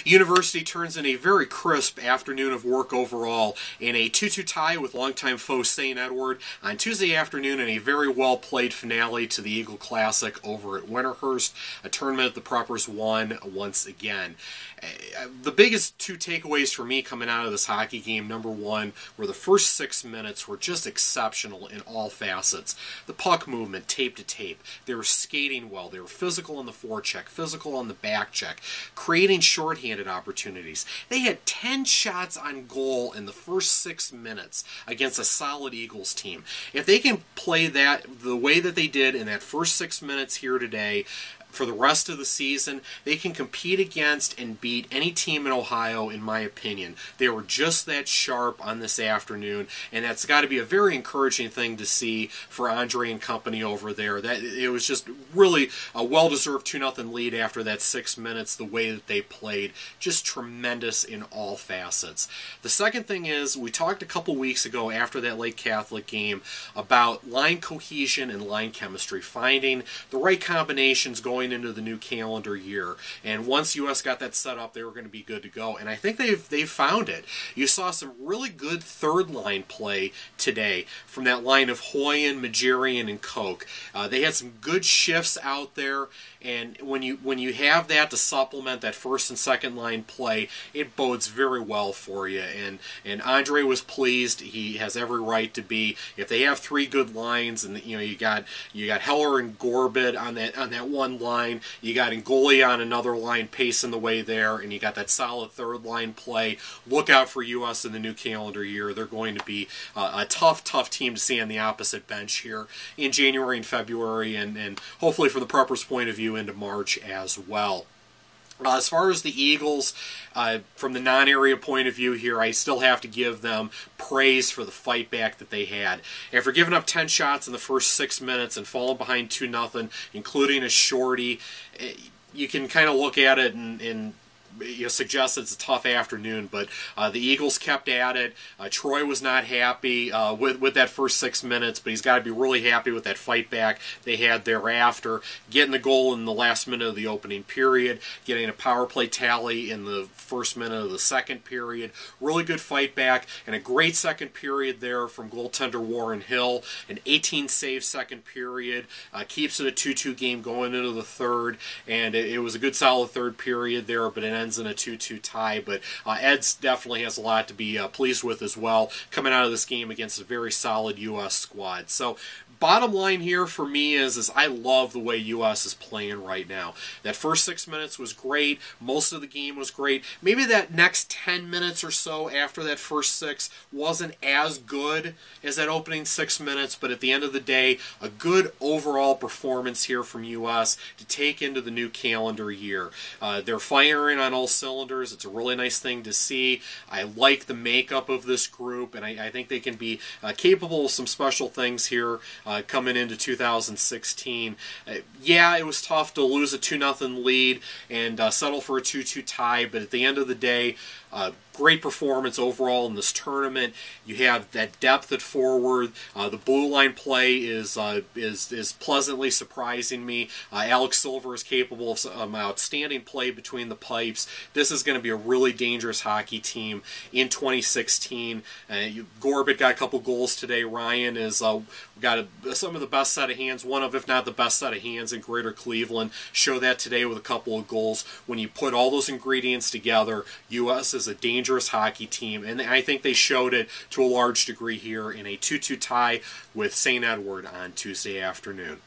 University turns in a very crisp afternoon of work overall in a 2-2 tie with longtime foe St. Edward on Tuesday afternoon in a very well-played finale to the Eagle Classic over at Winterhurst, a tournament the Preppers won once again. The biggest two takeaways for me coming out of this hockey game, number one, were the first 6 minutes were just exceptional in all facets. The puck movement, tape to tape. They were skating well. They were physical on the forecheck, physical on the back check, creating shorthanded opportunities. They had 10 shots on goal in the first 6 minutes against a solid Eagles team. If they can play that the way that they did in that first 6 minutes here today, for the rest of the season, they can compete against and beat any team in Ohio, in my opinion. They were just that sharp on this afternoon, and that's got to be a very encouraging thing to see for Andre and company over there. That it was just really a well-deserved 2-0 lead after that 6 minutes, the way that they played. Just tremendous in all facets. The second thing is, we talked a couple weeks ago after that Lake Catholic game about line cohesion and line chemistry, finding the right combinations going into the new calendar year. And once US got that set up, they were going to be good to go. And I think they've found it. You saw some really good third line play today from that line of Hoyen, Majerian, and Koch. They had some good shifts out there, and when you have that to supplement that first and second line play, it bodes very well for you. And Andre was pleased. He has every right to be. If they have three good lines, and you got Heller and Gorbit on that one line, you got Ngoli on another line pacing the way there, and you got that solid third line play. Look out for US in the new calendar year. They're going to be a tough team to see on the opposite bench here in January and February, and hopefully from the Preppers' point of view into March as well. As far as the Eagles, from the non-area point of view here, I still have to give them praise for the fight back that they had. After giving up 10 shots in the first 6 minutes and falling behind 2-0, including a shorty, you can kind of look at it and suggest it's a tough afternoon, but the Eagles kept at it. Troy was not happy with that first 6 minutes, but he's got to be really happy with that fight back they had thereafter, getting the goal in the last minute of the opening period, getting a power play tally in the first minute of the second period. Really good fight back, and a great second period there from goaltender Warren Hill. An 18-save second period, keeps it a 2-2 game going into the third, and it was a good solid third period there, but it ends in a 2-2 tie. But Ed's definitely has a lot to be pleased with as well, coming out of this game against a very solid U.S. squad. So bottom line here for me is I love the way U.S. is playing right now. That first 6 minutes was great. Most of the game was great. Maybe that next 10 minutes or so after that first 6 wasn't as good as that opening 6 minutes, but at the end of the day, a good overall performance here from U.S. to take into the new calendar year. They're firing on all cylinders. It's a really nice thing to see. I like the makeup of this group, and I think they can be capable of some special things here coming into 2016. Yeah, it was tough to lose a 2-0 lead and settle for a 2-2 tie, but at the end of the day, great performance overall in this tournament. You have that depth at forward. The blue line play is pleasantly surprising me. Alex Silver is capable of some outstanding play between the pipes. This is going to be a really dangerous hockey team in 2016. Gorbit got a couple goals today. Ryan is got some of the best set of hands, one of, if not the best set of hands in Greater Cleveland. Show that today with a couple of goals. When you put all those ingredients together, U.S. is a dangerous hockey team, and I think they showed it to a large degree here in a 2-2 tie with St. Edward on Tuesday afternoon.